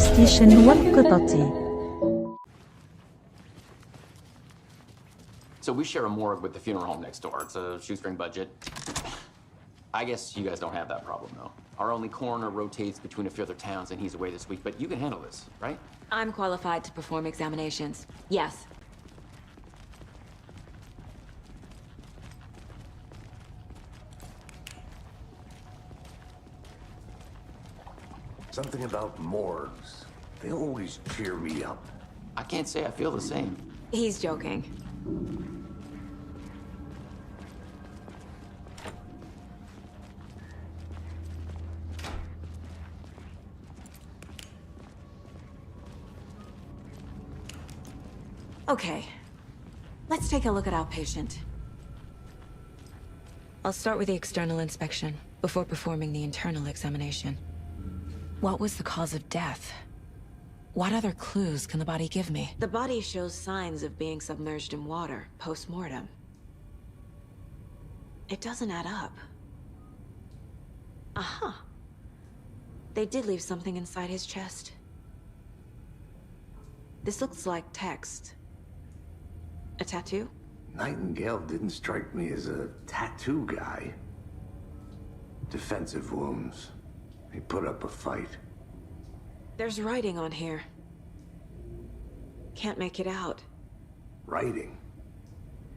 ستيشن والقطط. So we share a morgue with the funeral home next door. It's a shoestring budget. I guess you guys don't have that problem, though. Our only coroner rotates between a few other towns, and he's away this week, but you can handle this, right? I'm qualified to perform examinations. Yes. Something about morgues. They always cheer me up. I can't say I feel the same. He's joking. Okay. Let's take a look at our patient. I'll start with the external inspection before performing the internal examination. What was the cause of death? What other clues can the body give me? The body shows signs of being submerged in water post-mortem. It doesn't add up. Aha. They did leave something inside his chest. This looks like text. A tattoo? Nightingale didn't strike me as a tattoo guy. Defensive wounds. He put up a fight. There's writing on here. Can't make it out. Writing?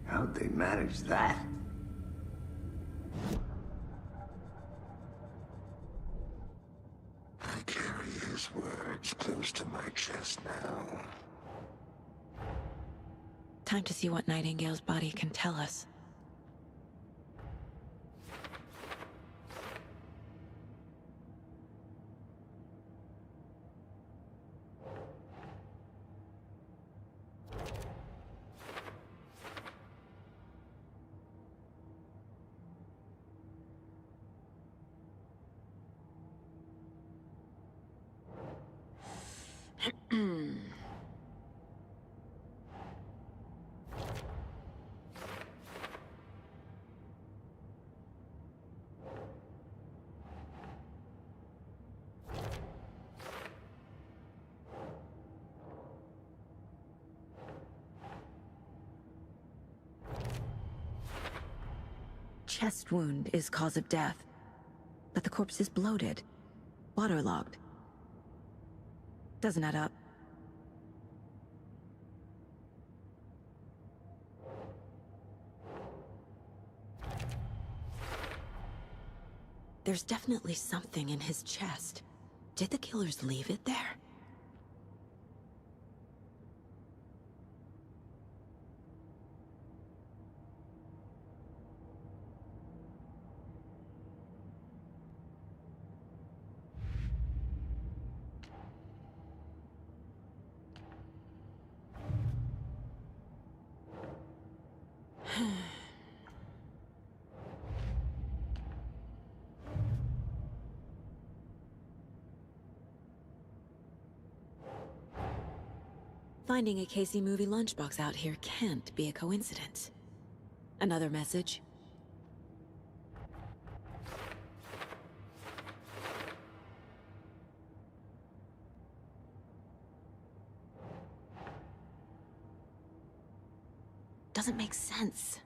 How'd they manage that? I carry his words close to my chest now. Time to see what Nightingale's body can tell us. Chest wound is cause of death, but the corpse is bloated, waterlogged. Doesn't add up. There's definitely something in his chest. Did the killers leave it there? Finding a Casey movie lunchbox out here can't be a coincidence. Another message? Doesn't make sense.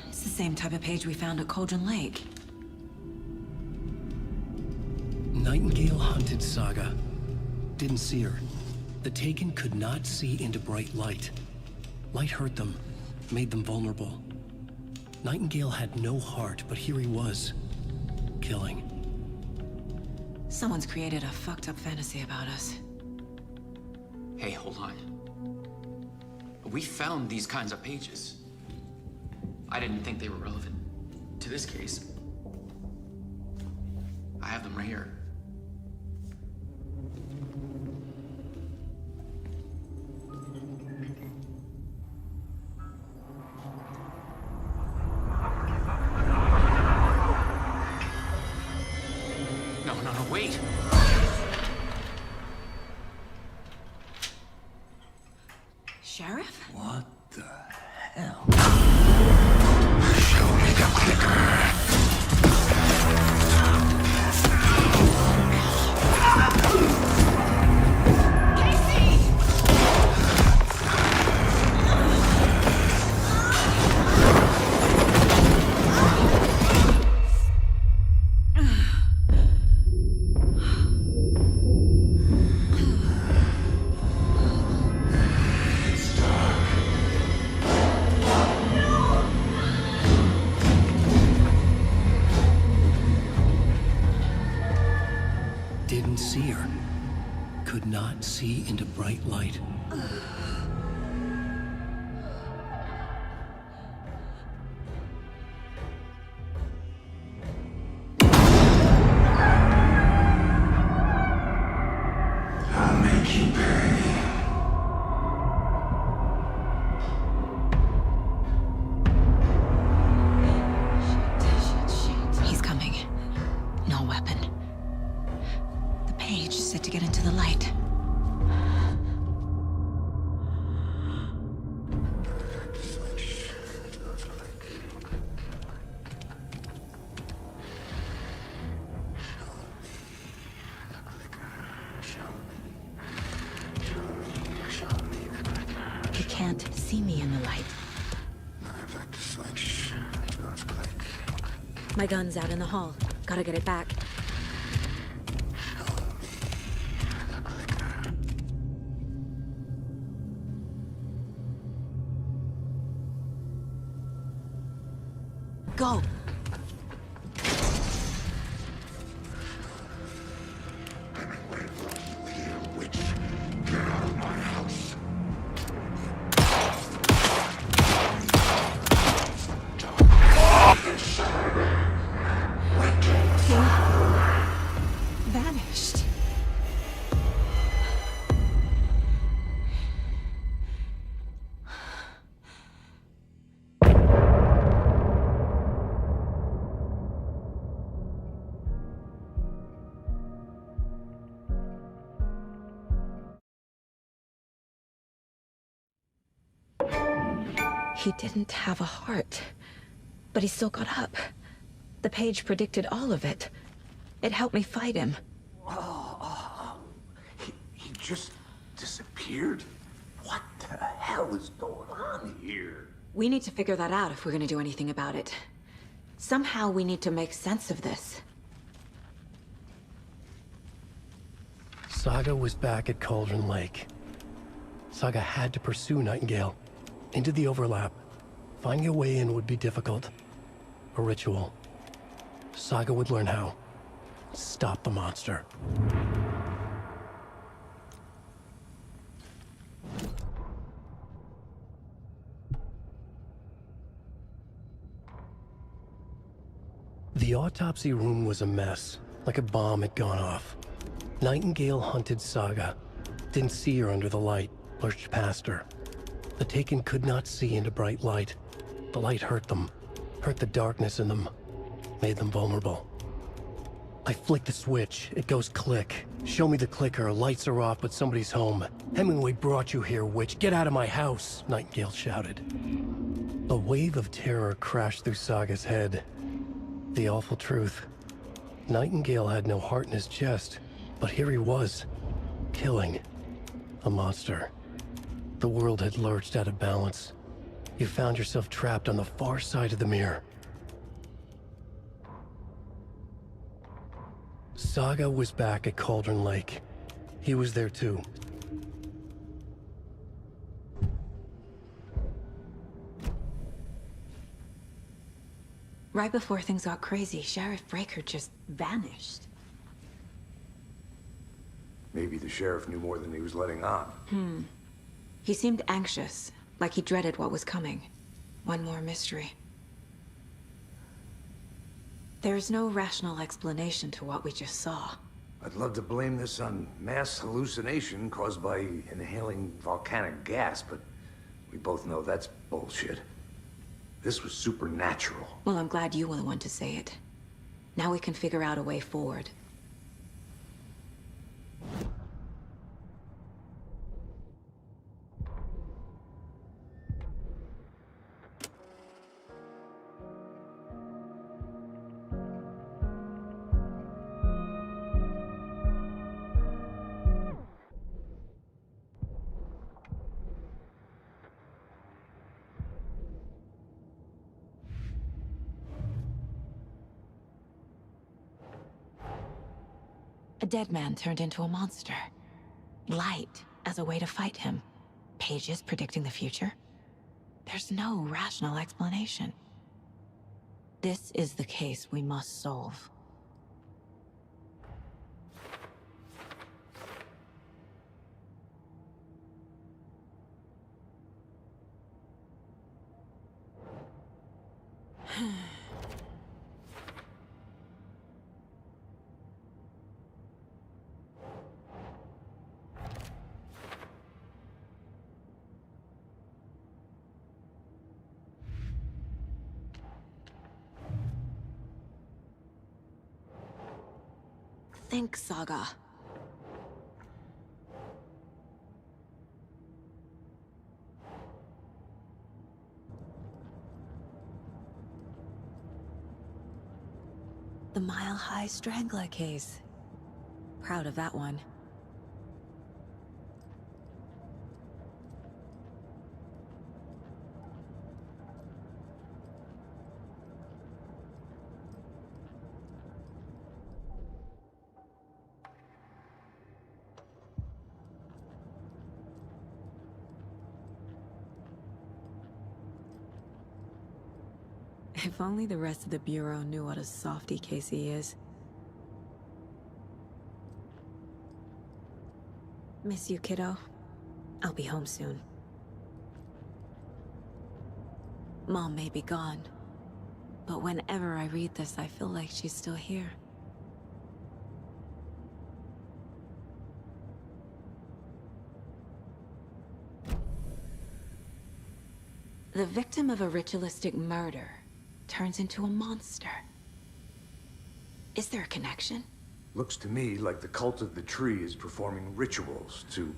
It's the same type of page we found at Cauldron Lake. Saga. Didn't see her. The Taken could not see into bright light. Light hurt them, made them vulnerable. Nightingale had no heart, but here he was, killing. Someone's created a fucked up fantasy about us. Hey, hold on. We found these kinds of pages. I didn't think they were relevant to this case. I have them right here. No, wait! Sheriff? What the hell? Show me the clicker. Didn't see her. Could not see into bright light. I'll make you pay. Shit. He's coming. No weapon. The page set to get into the light. He can't see me in the light. My gun's out in the hall. Gotta get it back. Go! Vanished. He didn't have a heart, but he still got up. The page predicted all of it. It helped me fight him. He just disappeared? What the hell is going on here? We need to figure that out if we're gonna do anything about it. Somehow we need to make sense of this. Saga was back at Cauldron Lake. Saga had to pursue Nightingale. Into the overlap. Finding a way in would be difficult. A ritual. Saga would learn how. Stop the monster. The autopsy room was a mess, like a bomb had gone off. Nightingale hunted Saga. Didn't see her under the light, lurched past her. The Taken could not see into bright light. The light hurt them, hurt the darkness in them, made them vulnerable. I flick the switch, it goes click. Show me the clicker, lights are off, but somebody's home. Hemingway brought you here, witch. Get out of my house, Nightingale shouted. A wave of terror crashed through Saga's head. The awful truth. Nightingale had no heart in his chest, but here he was, killing a monster. The world had lurched out of balance. You found yourself trapped on the far side of the mirror. Saga was back at Cauldron Lake. He was there too. Right before things got crazy, Sheriff Breaker just vanished. Maybe the sheriff knew more than he was letting on. He seemed anxious, like he dreaded what was coming. One more mystery. There's no rational explanation to what we just saw. I'd love to blame this on mass hallucination caused by inhaling volcanic gas, but we both know that's bullshit. This was supernatural. Well, I'm glad you were the one to say it. Now we can figure out a way forward. A dead man turned into a monster. Light as a way to fight him. Pages predicting the future. There's no rational explanation. This is the case we must solve. Think, Saga. The Mile High Strangler case. Proud of that one. If only the rest of the Bureau knew what a softy Casey is. Miss you, kiddo. I'll be home soon. Mom may be gone, but whenever I read this, I feel like she's still here. The victim of a ritualistic murder turns into a monster. Is there a connection? Looks to me like the cult of the tree is performing rituals to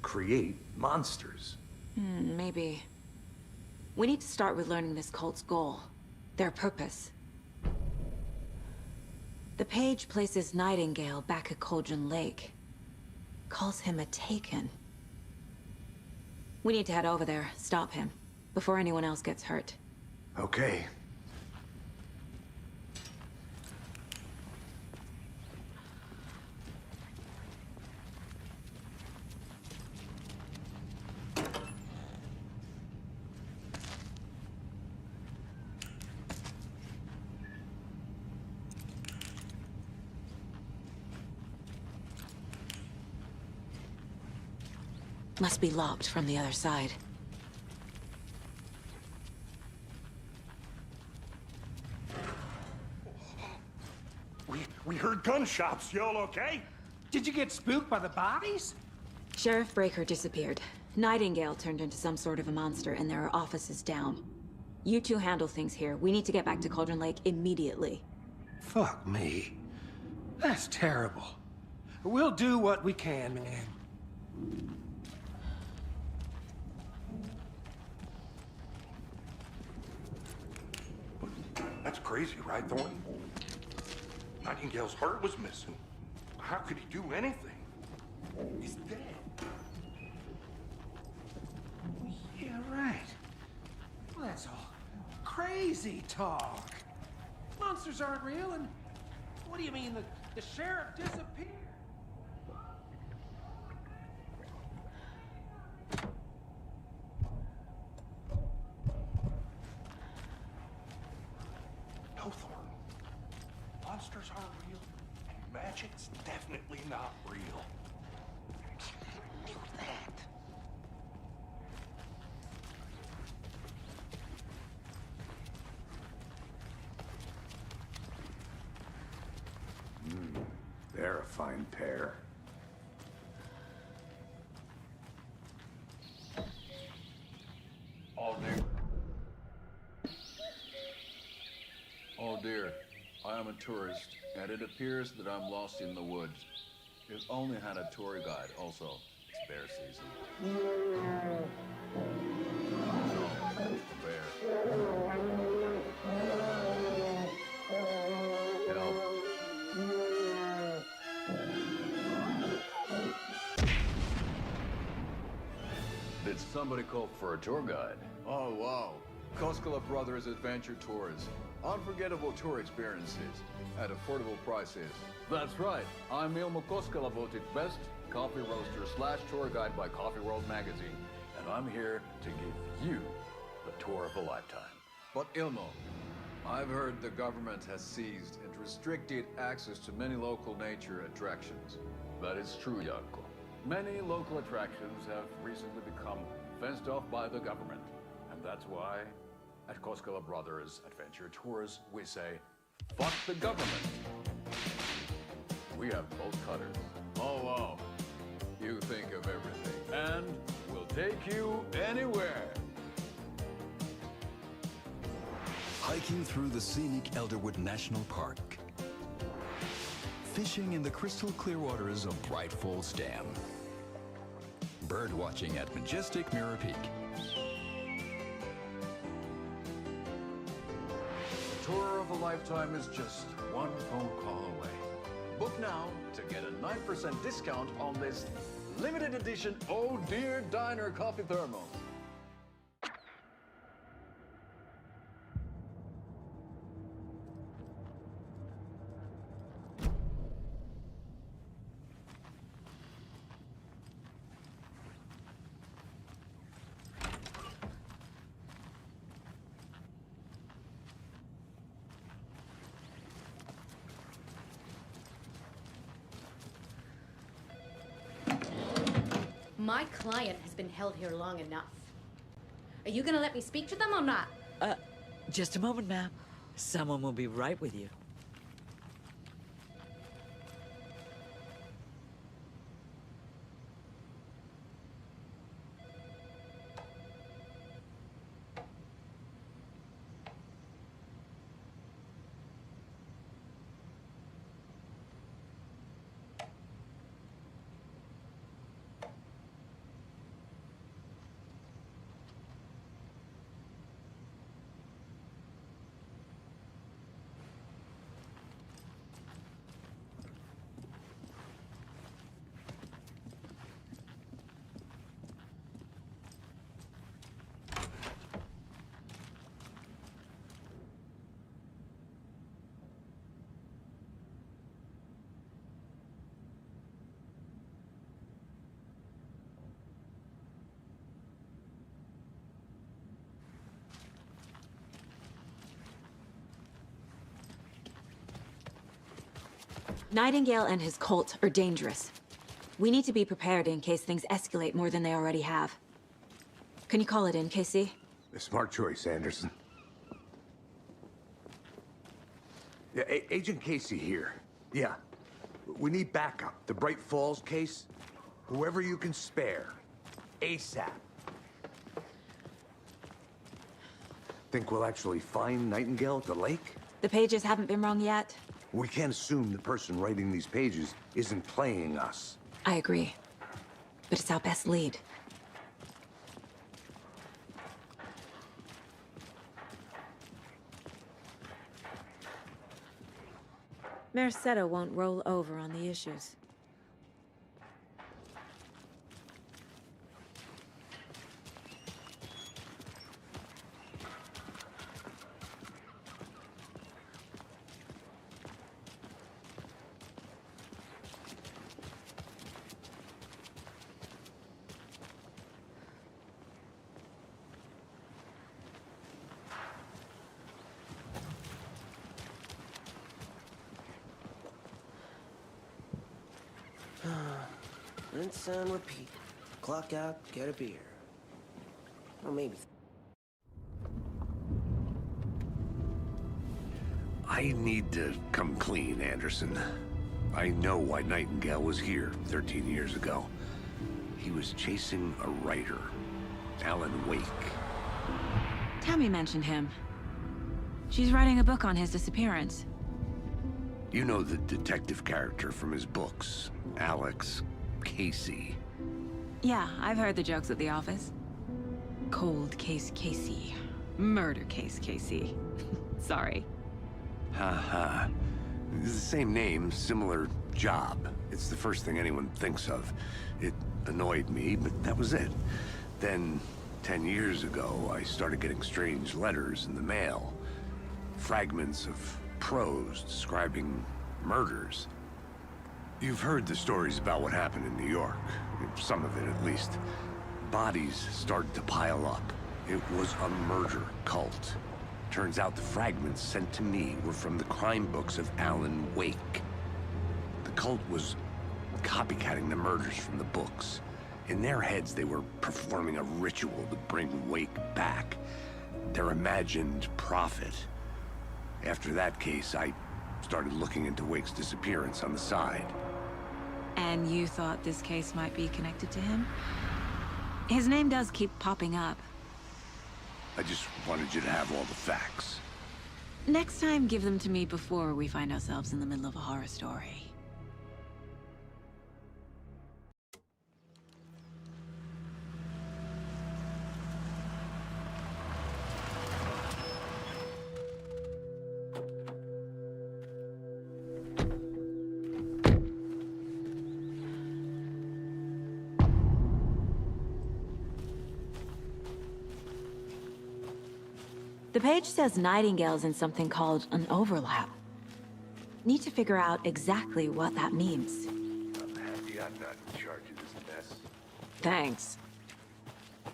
create monsters. Maybe. We need to start with learning this cult's goal, their purpose. The page places Nightingale back at Cauldron Lake. Calls him a Taken. We need to head over there, stop him, before anyone else gets hurt. Okay. Must be locked from the other side. We heard gunshots. Y'all okay? Did you get spooked by the bodies? Sheriff Breaker disappeared. Nightingale turned into some sort of a monster, and there are offices down. You two handle things here. We need to get back to Cauldron Lake immediately. Fuck me. That's terrible. We'll do what we can, man. That's crazy, right, Thornton? Nightingale's heart was missing. How could he do anything? He's dead. Yeah, right. Well, that's all crazy talk. Monsters aren't real, and what do you mean the The sheriff disappeared. No, Thornton. Monsters are real. Magic's definitely not real. I knew that. They're a fine pair. Oh dear. Oh dear. I am a tourist, and it appears that I'm lost in the woods. If only had a tour guide. Also, it's bear season. No, a bear. Help. Did somebody call for a tour guide? Oh, wow. Koskela Brothers Adventure Tours. Unforgettable tour experiences at affordable prices. That's right. I'm Ilmo Koskela, voted best coffee roaster slash tour guide by Coffee World magazine. And I'm here to give you the tour of a lifetime. But Ilmo, I've heard the government has seized and restricted access to many local nature attractions. That is true, Jaakko. Many local attractions have recently become fenced off by the government. And that's why, at Koskela Brothers Adventure Tours, we say, fuck the government. We have bolt cutters. Oh, wow. You think of everything. And we'll take you anywhere. Hiking through the scenic Elderwood National Park. Fishing in the crystal clear waters of Bright Falls Dam. Bird watching at majestic Mirror Peak. The tour of a lifetime is just one phone call away. Book now to get a 9% discount on this limited edition Oh Dear Diner coffee thermos. My client has been held here long enough. Are you gonna let me speak to them or not? Just a moment, ma'am. Someone will be right with you. Nightingale and his cult are dangerous. We need to be prepared in case things escalate more than they already have. Can you call it in, KC? A smart choice, Anderson. Yeah, Agent Casey here. Yeah. We need backup. The Bright Falls case. Whoever you can spare. ASAP. Think we'll actually find Nightingale at the lake? The pages haven't been wrong yet? We can't assume the person writing these pages isn't playing us. I agree. But it's our best lead. Mercado won't roll over on the issues. Rinse and repeat. Clock out, get a beer. Or maybe... I need to come clean, Anderson. I know why Nightingale was here 13 years ago. He was chasing a writer, Alan Wake. Tammy mentioned him. She's writing a book on his disappearance. You know the detective character from his books, Alex Casey. Yeah, I've heard the jokes at the office. Cold case Casey. Murder case Casey. Sorry. Ha. It's the same name, similar job. It's the first thing anyone thinks of. It annoyed me, but that was it. Then, 10 years ago, I started getting strange letters in the mail. Fragments of prose describing murders. You've heard the stories about what happened in New York. Some of it, at least. Bodies started to pile up. It was a murder cult. Turns out the fragments sent to me were from the crime books of Alan Wake. The cult was copycatting the murders from the books. In their heads, they were performing a ritual to bring Wake back. Their imagined prophet. After that case, I started looking into Wake's disappearance on the side. And you thought this case might be connected to him? His name does keep popping up. I just wanted you to have all the facts. Next time, give them to me before we find ourselves in the middle of a horror story. The page says Nightingale's in something called an overlap. Need to figure out exactly what that means. I'm happy I'm not in charge of this mess. Thanks.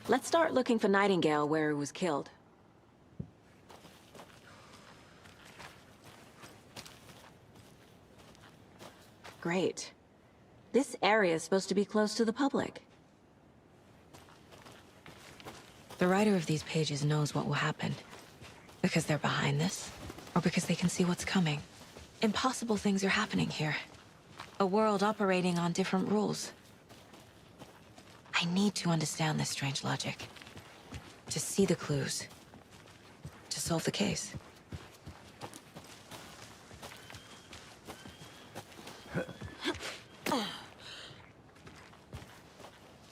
Let's start looking for Nightingale where he was killed. Great. This area is supposed to be close to the public. The writer of these pages knows what will happen. Because they're behind this, or because they can see what's coming. Impossible things are happening here. A world operating on different rules. I need to understand this strange logic. To see the clues. To solve the case.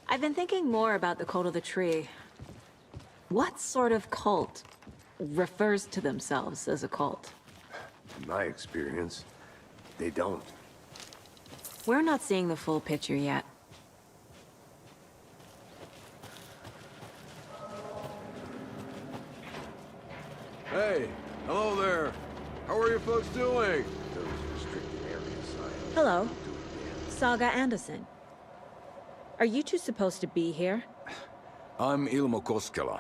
I've been thinking more about the Cult of the Tree. What sort of cult refers to themselves as a cult? In my experience, they don't. We're not seeing the full picture yet. Hey, hello there. How are you folks doing? Hello. Saga Anderson. Are you two supposed to be here? I'm Ilmo Koskela.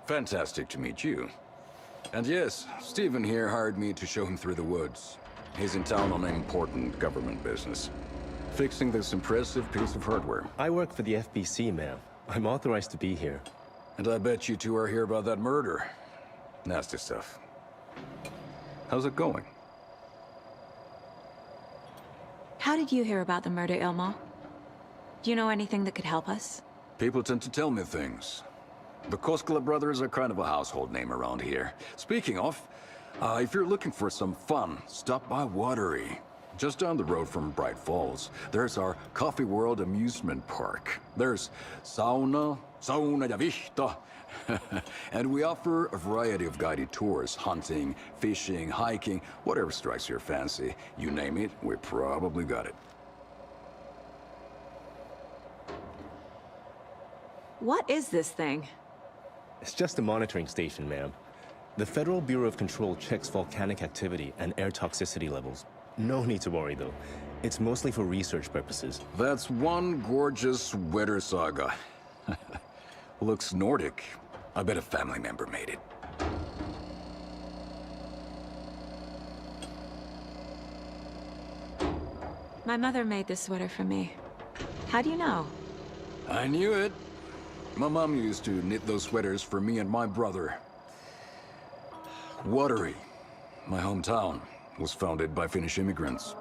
Fantastic to meet you. And yes, Stephen here hired me to show him through the woods. He's in town on an important government business. Fixing this impressive piece of hardware. I work for the FBC, ma'am. I'm authorized to be here. And I bet you two are here about that murder. Nasty stuff. How's it going? How did you hear about the murder, Ilmo? Do you know anything that could help us? People tend to tell me things. The Koskela brothers are kind of a household name around here. Speaking of, if you're looking for some fun, stop by Watery. Just down the road from Bright Falls, there's our Coffee World amusement park. There's sauna ja vihta. And we offer a variety of guided tours, hunting, fishing, hiking, whatever strikes your fancy. You name it, we probably got it. What is this thing? It's just a monitoring station, ma'am. The Federal Bureau of Control checks volcanic activity and air toxicity levels. No need to worry, though. It's mostly for research purposes. That's one gorgeous weather saga. Looks Nordic. I bet a family member made it. My mother made this sweater for me. How do you know? I knew it. My mom used to knit those sweaters for me and my brother. Watery, my hometown, was founded by Finnish immigrants.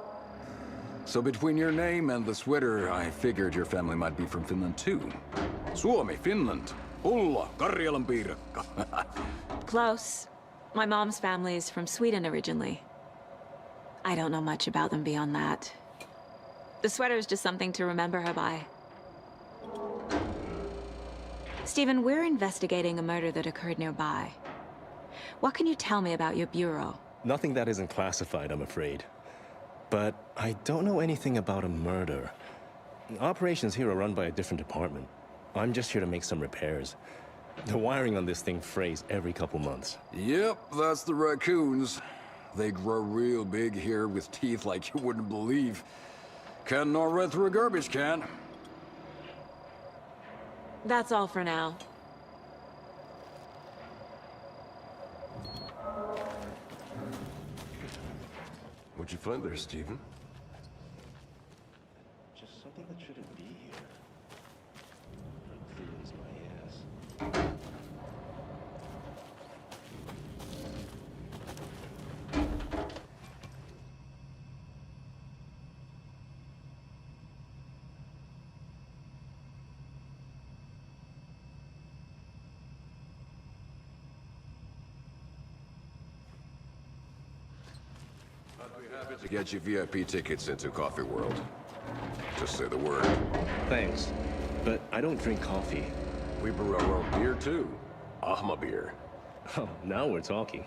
So between your name and the sweater, I figured your family might be from Finland too. Suomi, Finland. Ulla, Karjalan piirakka. Close. My mom's family is from Sweden originally. I don't know much about them beyond that. The sweater is just something to remember her by. Stephen, we're investigating a murder that occurred nearby. What can you tell me about your bureau? Nothing that isn't classified, I'm afraid. But I don't know anything about a murder. Operations here are run by a different department. I'm just here to make some repairs. The wiring on this thing frays every couple months. Yep, that's the raccoons. They grow real big here with teeth like you wouldn't believe. Can't gnaw right through a garbage can. That's all for now. What'd you find there, Stephen? Just something that shouldn't be here. Clears my ass. I'd be happy to get you VIP tickets into Coffee World. Just say the word. Thanks, but I don't drink coffee. We brew our own beer too. Ahma beer. Oh, now we're talking.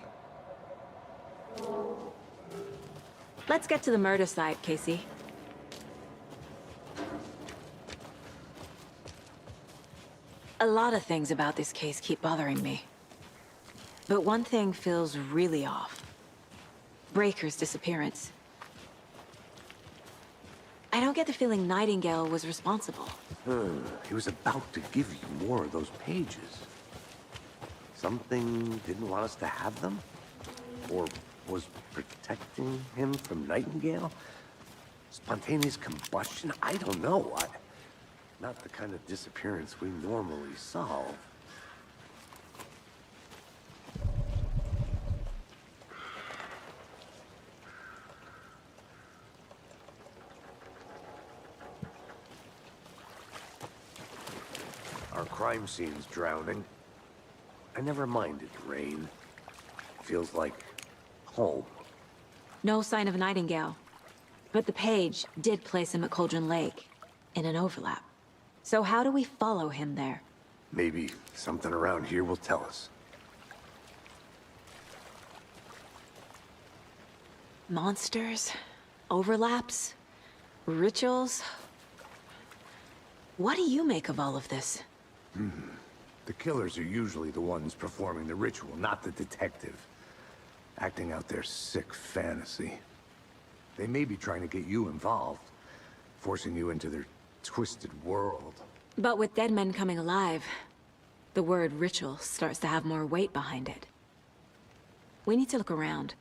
Let's get to the murder site, Casey. A lot of things about this case keep bothering me. But one thing feels really off. Breaker's disappearance. I don't get the feeling Nightingale was responsible. He was about to give you more of those pages. Something didn't want us to have them? Or was protecting him from Nightingale? Spontaneous combustion? I don't know. Not the kind of disappearance we normally solve. Our crime scene's drowning. I never minded rain. Feels like home. No sign of Nightingale. But the page did place him at Cauldron Lake, in an overlap. So how do we follow him there? Maybe something around here will tell us. Monsters? Overlaps? Rituals? What do you make of all of this? The killers are usually the ones performing the ritual, not the detective. Acting out their sick fantasy. They may be trying to get you involved, forcing you into their twisted world. But with dead men coming alive, the word ritual starts to have more weight behind it. We need to look around.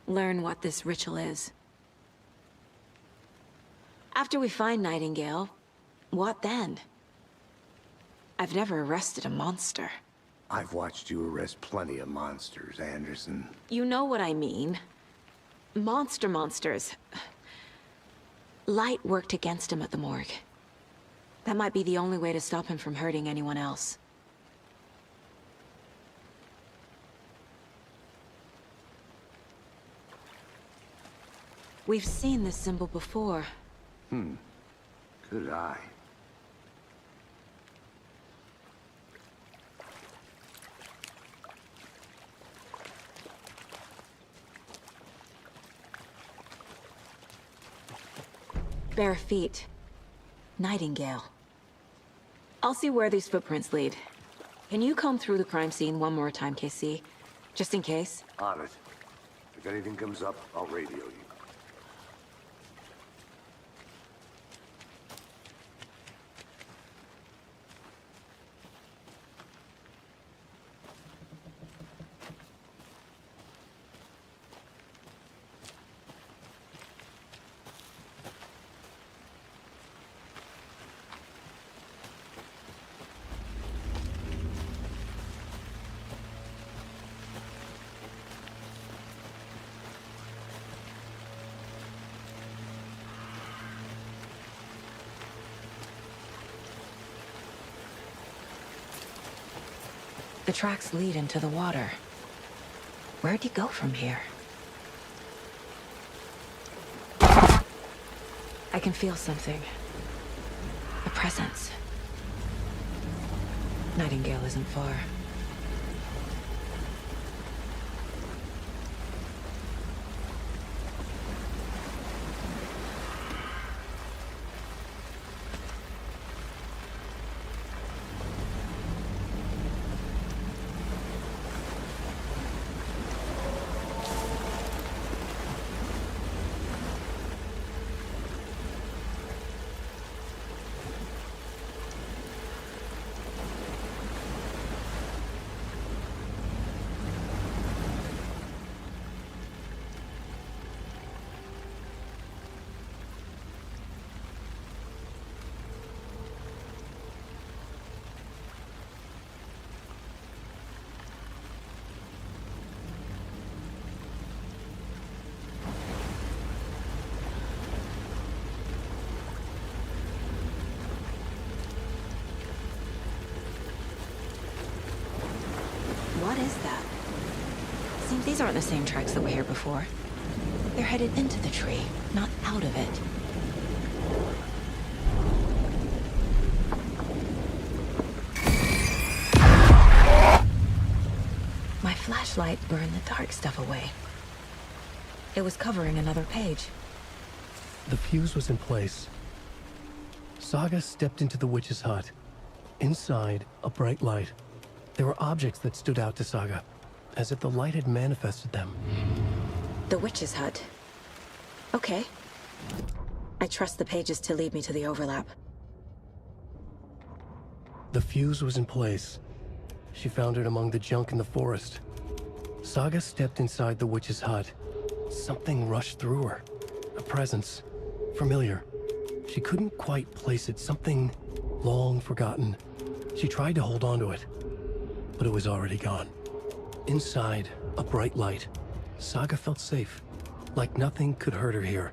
Learn what this ritual is. After we find Nightingale, what then? I've never arrested a monster. I've watched you arrest plenty of monsters, Anderson. You know what I mean. Monsters. Light worked against him at the morgue. That might be the only way to stop him from hurting anyone else. We've seen this symbol before. Good eye. Bare feet. Nightingale. I'll see where these footprints lead. Can you comb through the crime scene one more time, KC? Just in case? On it. If anything comes up, I'll radio you. The tracks lead into the water. Where'd he go from here? I can feel something. A presence. Nightingale isn't far. What is that? Seems these aren't the same tracks that were here before. They're headed into the tree, not out of it. My flashlight burned the dark stuff away. It was covering another page. The fuse was in place. Saga stepped into the witch's hut. Inside, a bright light. There were objects that stood out to Saga, as if the light had manifested them. The witch's hut. Okay. I trust the pages to lead me to the overlap. The fuse was in place. She found it among the junk in the forest. Saga stepped inside the witch's hut. Something rushed through her. A presence. Familiar. She couldn't quite place it. Something long forgotten. She tried to hold on to it, but it was already gone. Inside, a bright light. Saga felt safe, like nothing could hurt her here.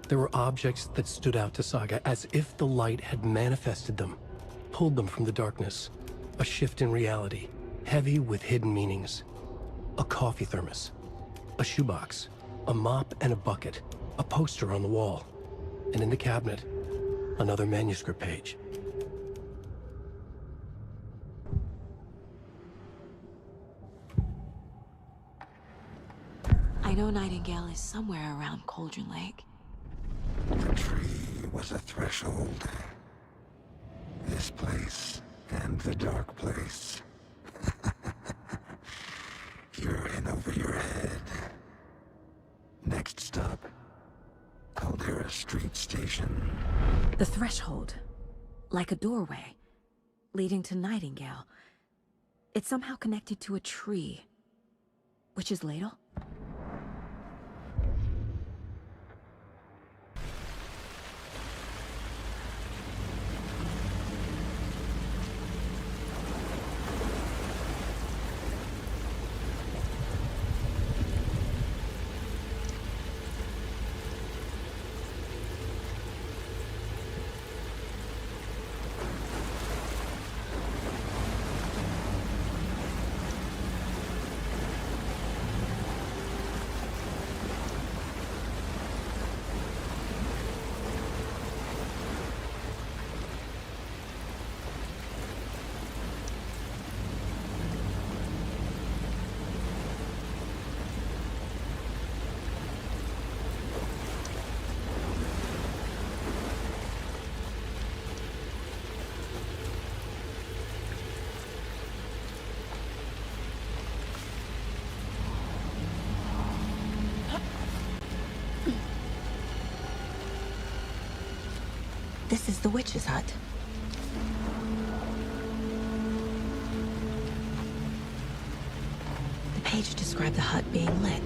There were objects that stood out to Saga, as if the light had manifested them, pulled them from the darkness. A shift in reality, heavy with hidden meanings. A coffee thermos, a shoebox, a mop and a bucket, a poster on the wall, and in the cabinet, another manuscript page. I know Nightingale is somewhere around Cauldron Lake. The tree was a threshold. This place and the dark place. You're in over your head. Next stop, Caldera Street Station. The threshold. Like a doorway. Leading to Nightingale. It's somehow connected to a tree. Witch's Ladle? This is the witch's hut. The page described the hut being lit,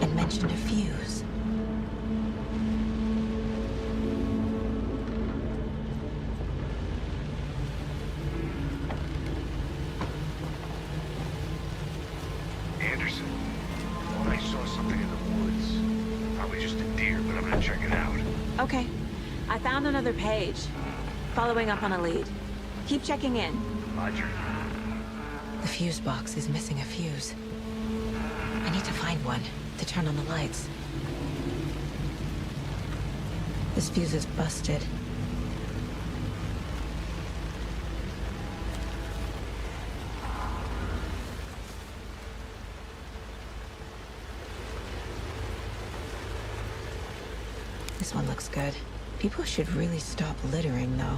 and mentioned a fuse. Anderson, thought I saw something in the woods. Probably just a deer, but I'm gonna check it out. Okay. I found another page. Following up on a lead. Keep checking in. Roger. The fuse box is missing a fuse. I need to find one to turn on the lights. This fuse is busted. This one looks good. People should really stop littering, though.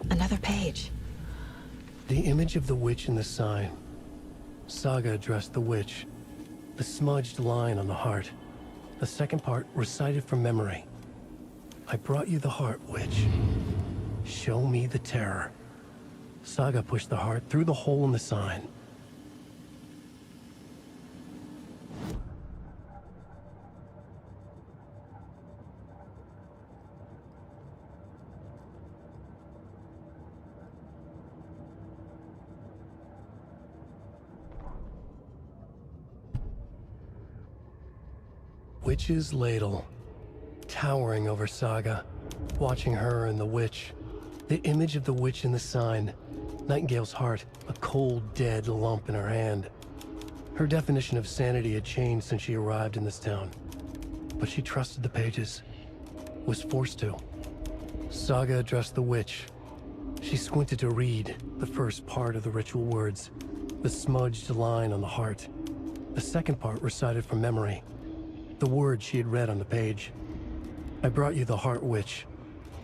Another page. The image of the witch in the sign. Saga addressed the witch. The smudged line on the heart. The second part recited from memory. I brought you the heart, witch. Show me the terror. Saga pushed the heart through the hole in the sign. Witch's ladle, towering over Saga, watching her and the witch. The image of the witch in the sign, Nightingale's heart, a cold, dead lump in her hand. Her definition of sanity had changed since she arrived in this town, but she trusted the pages, was forced to. Saga addressed the witch. She squinted to read the first part of the ritual words, the smudged line on the heart. The second part recited from memory. The words she had read on the page. I brought you the heart, witch.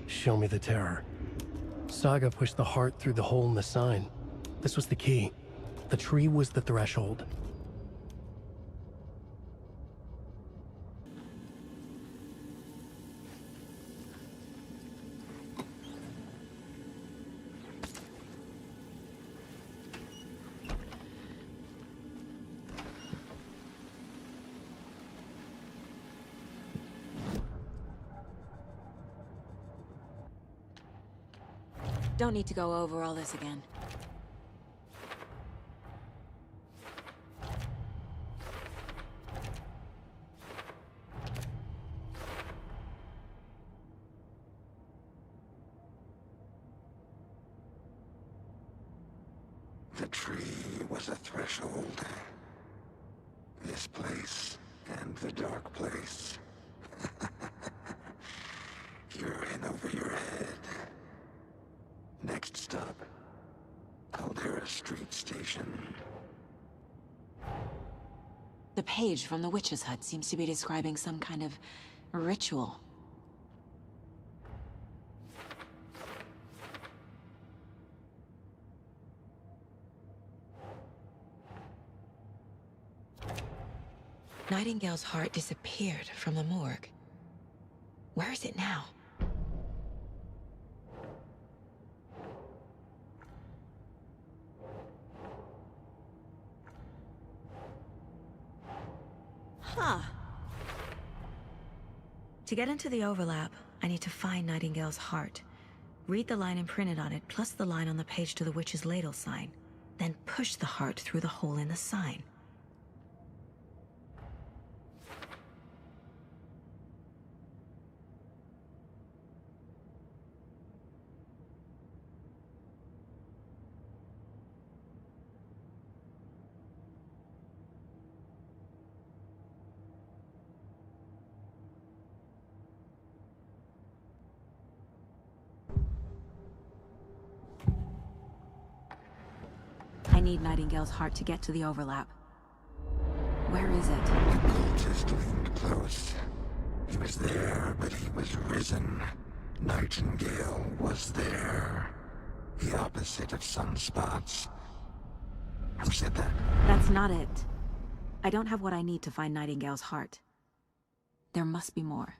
Show me the terror. Saga pushed the heart through the hole in the sign. This was the key. The tree was the threshold. Don't need to go over all this again. The tree was a threshold. This place and the dark place. You're in over your head. Next stop, Caldera Street Station. The page from the witch's hut seems to be describing some kind of ritual. Nightingale's heart disappeared from the morgue. Where is it now? Huh. To get into the overlap, I need to find Nightingale's heart. Read the line imprinted on it, plus the line on the page to the witch's ladle sign. Then push the heart through the hole in the sign. I need Nightingale's heart to get to the overlap. Where is it? The cultist leaned close. He was there, but he was risen. Nightingale was there. The opposite of sunspots. Who said that? That's not it. I don't have what I need to find Nightingale's heart. There must be more.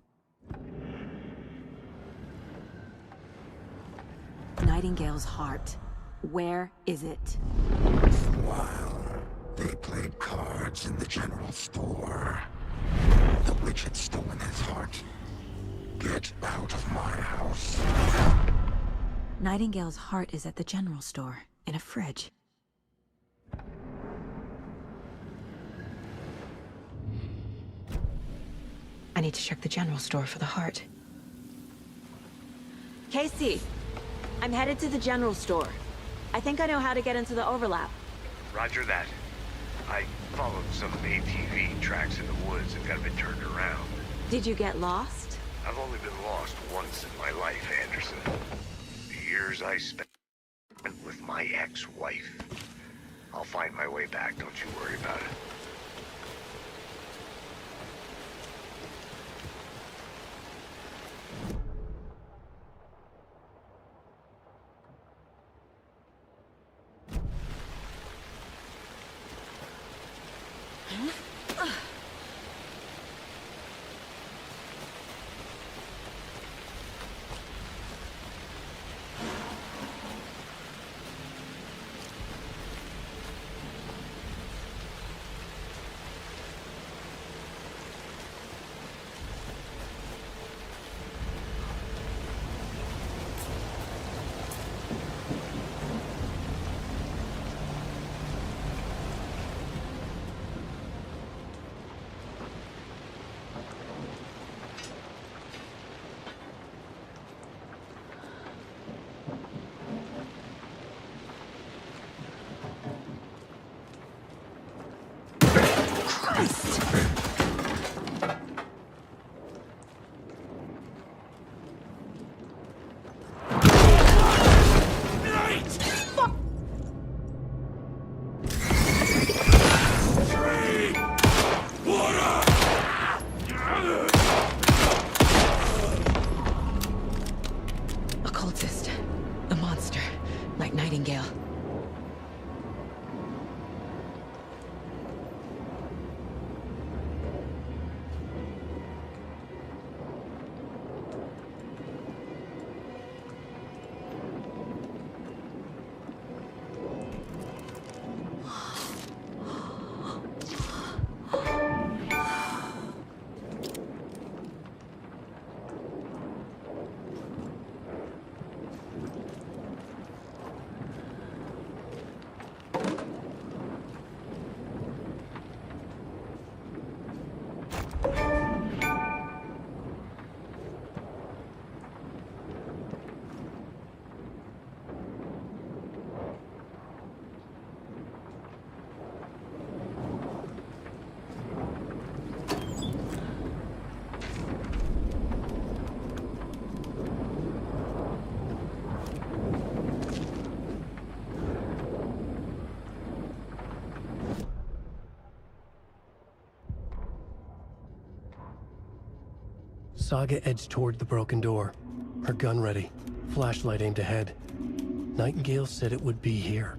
Nightingale's heart. Where is it? While they played cards in the general store, the witch had stolen his heart. Get out of my house. Nightingale's heart is at the general store, in a fridge. I need to check the general store for the heart. Casey, I'm headed to the general store. I think I know how to get into the overlap. Roger that. I followed some ATV tracks in the woods and got a bit turned around. Did you get lost? I've only been lost once in my life, Anderson. The years I spent with my ex-wife. I'll find my way back, don't you worry about it. Occultist. A monster. Like Nightingale. Saga edged toward the broken door, her gun ready, flashlight aimed ahead. Nightingale said it would be here.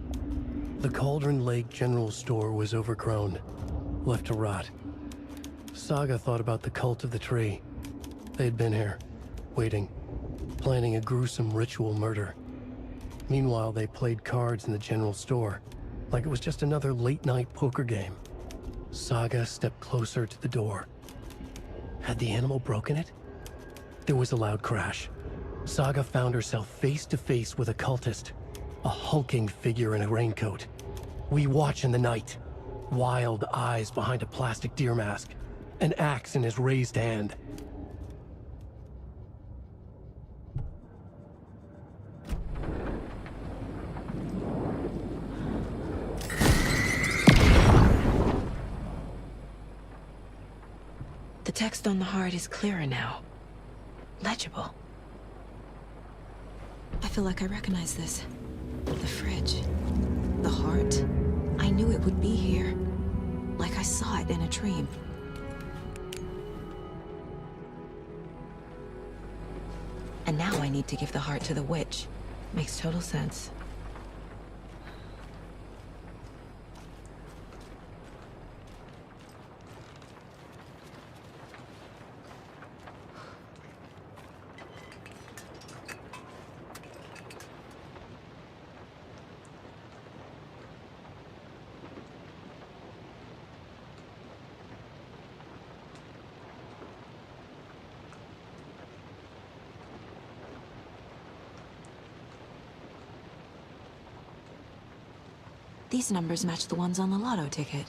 The Cauldron Lake General Store was overgrown, left to rot. Saga thought about the cult of the tree. They had been here, waiting, planning a gruesome ritual murder. Meanwhile, they played cards in the general store, like it was just another late-night poker game. Saga stepped closer to the door. Had the animal broken it? There was a loud crash. Saga found herself face to face with a cultist, a hulking figure in a raincoat. We watch in the night, wild eyes behind a plastic deer mask, an axe in his raised hand. The text on the heart is clearer now. Legible. I feel like I recognize this. The fridge. The heart. I knew it would be here. Like I saw it in a dream. And now I need to give the heart to the witch. Makes total sense. These numbers match the ones on the lotto ticket.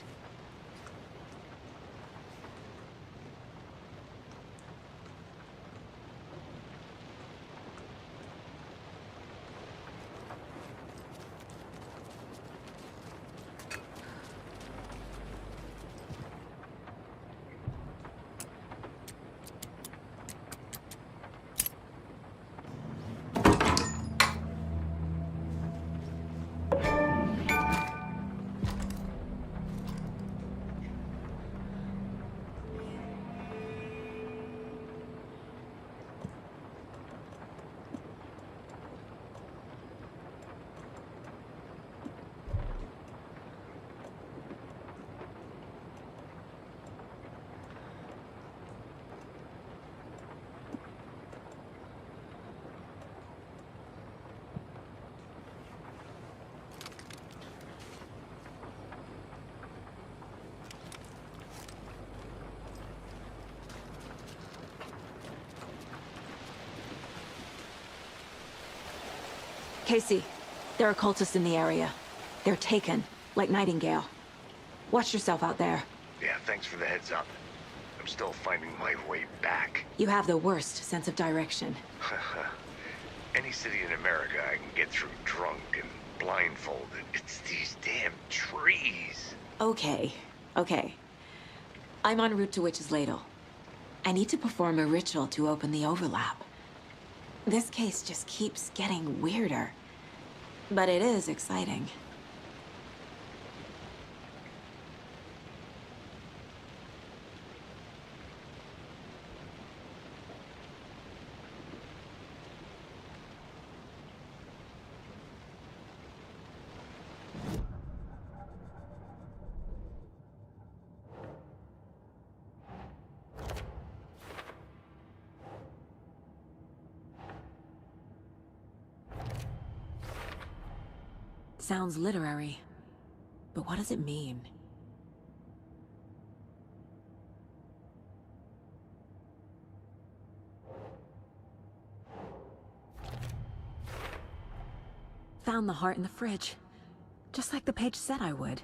Casey, there are cultists in the area. They're taken, like Nightingale. Watch yourself out there. Yeah, thanks for the heads up. I'm still finding my way back. You have the worst sense of direction. Any city in America I can get through drunk and blindfolded. It's these damn trees. Okay. I'm en route to Witch's Ladle. I need to perform a ritual to open the overlap. This case just keeps getting weirder. But it is exciting. Sounds literary, but what does it mean? Found the heart in the fridge, just like the page said I would.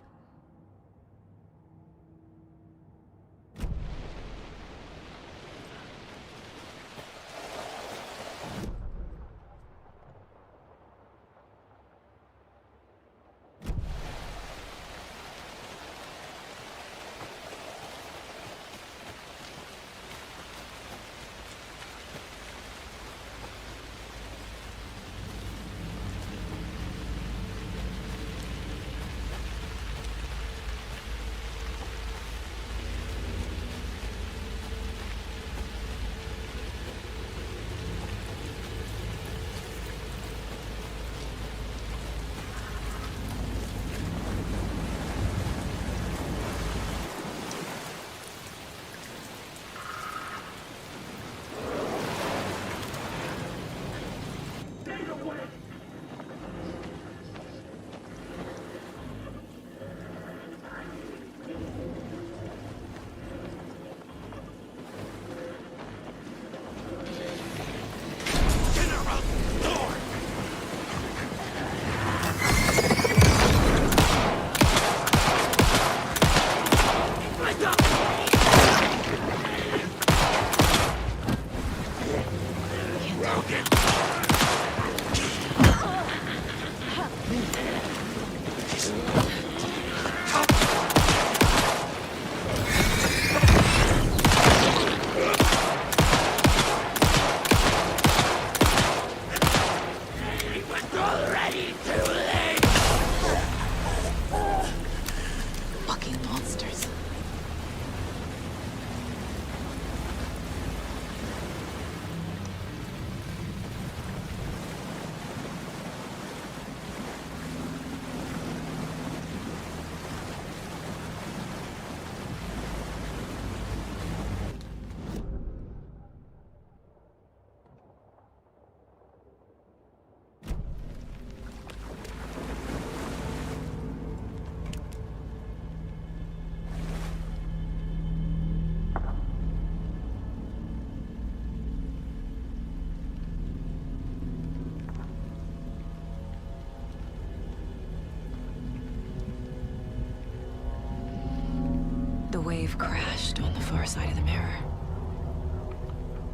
wave crashed on the far side of the mirror.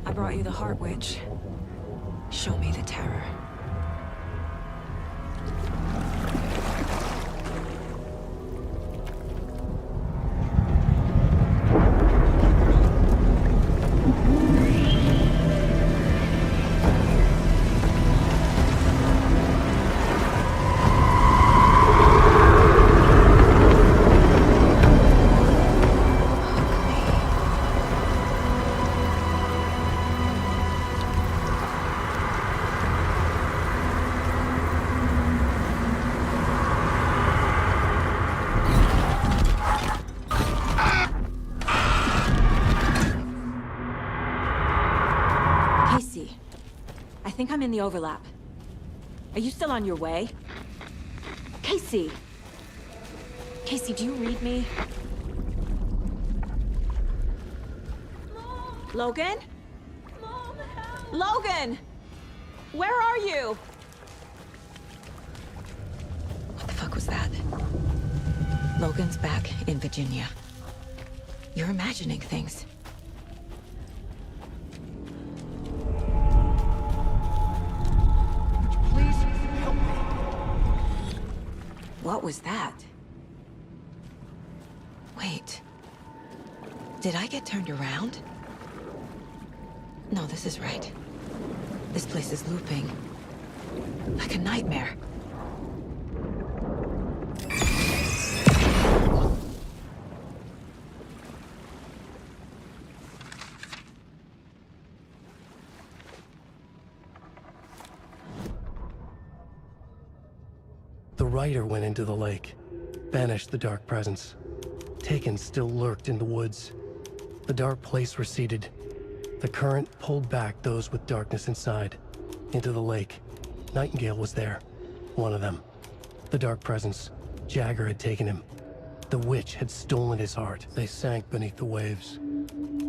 I brought you the Heart Witch. Show me the terror. I think I'm in the overlap. Are you still on your way? Casey! Casey, do you read me? Mom. Logan? Mom, help. Logan! Where are you? What the fuck was that? Logan's back in Virginia. You're imagining things. What was that? Wait. Did I get turned around? No, this is right. This place is looping. Like a nightmare. The Rider went into the lake, banished the dark presence. Taken still lurked in the woods. The dark place receded. The current pulled back those with darkness inside, into the lake. Nightingale was there, one of them. The dark presence, Jagger had taken him. The witch had stolen his heart. They sank beneath the waves.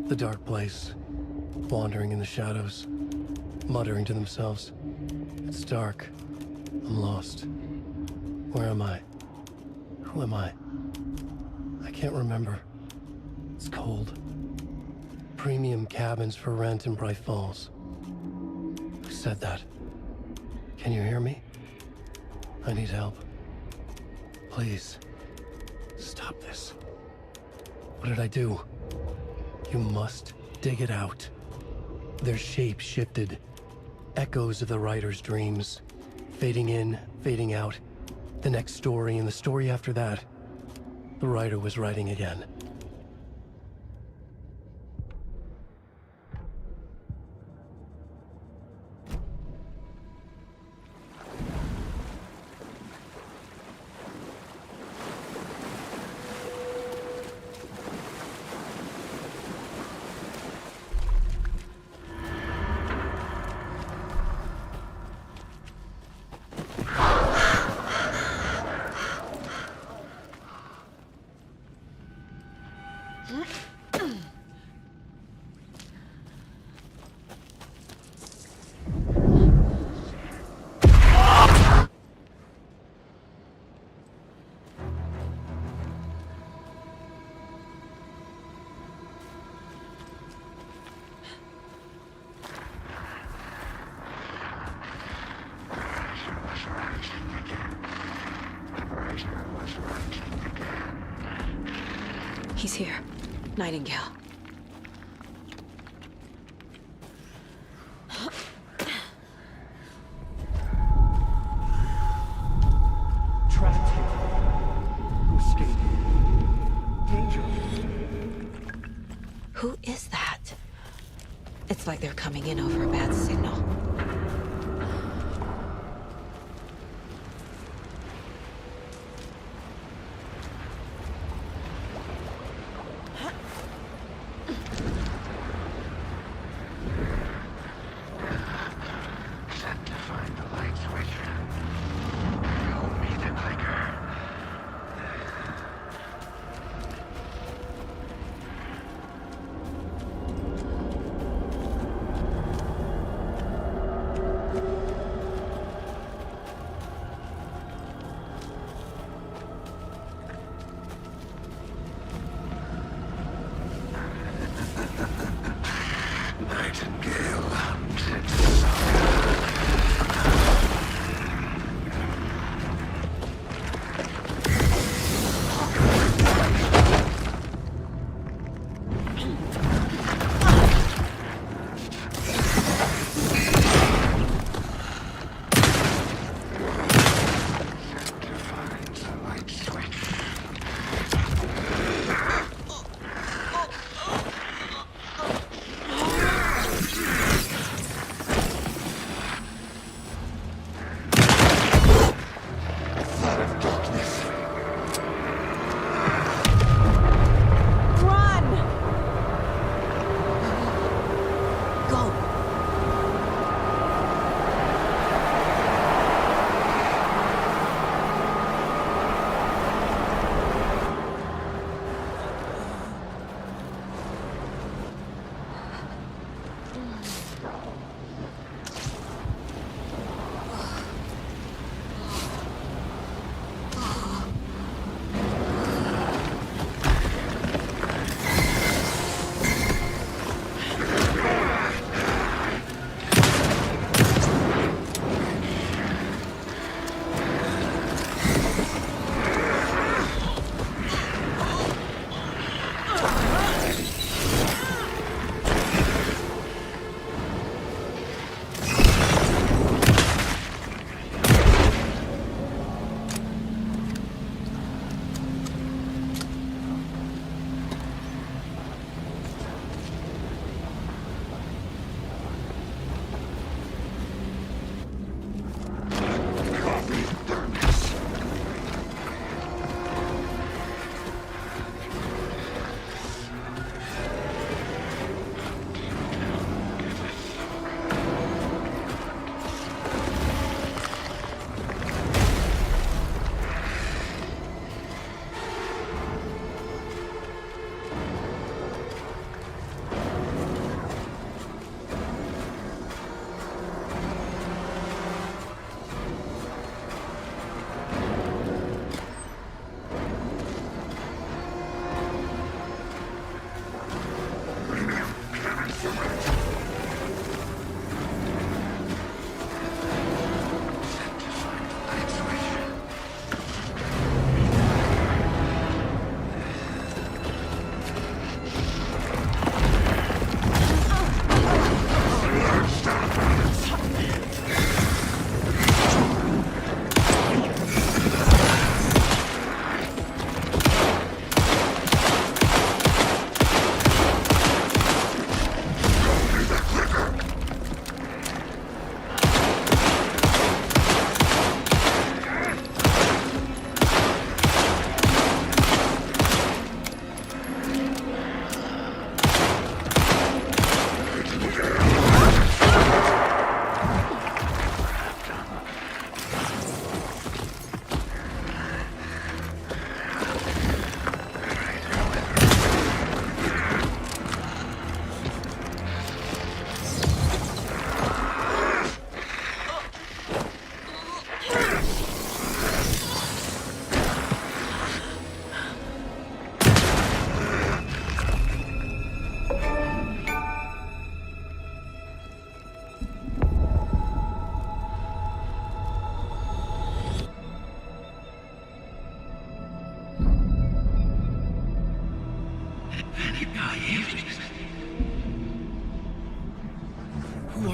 The dark place, wandering in the shadows, muttering to themselves. It's dark. I'm lost. Where am I? Who am I? I can't remember. It's cold. Premium cabins for rent in Bright Falls. Who said that? Can you hear me? I need help. Please. Stop this. What did I do? You must dig it out. Their shape shifted. Echoes of the Rider's dreams. Fading in, fading out. The next story and the story after that. The Rider was writing again. He's here. Nightingale. Trapped here. Who escaped? Danger. Who is that? It's like they're coming in over a bad signal.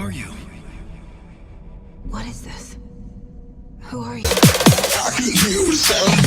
are you? What is this? Who are you? I can hear the sound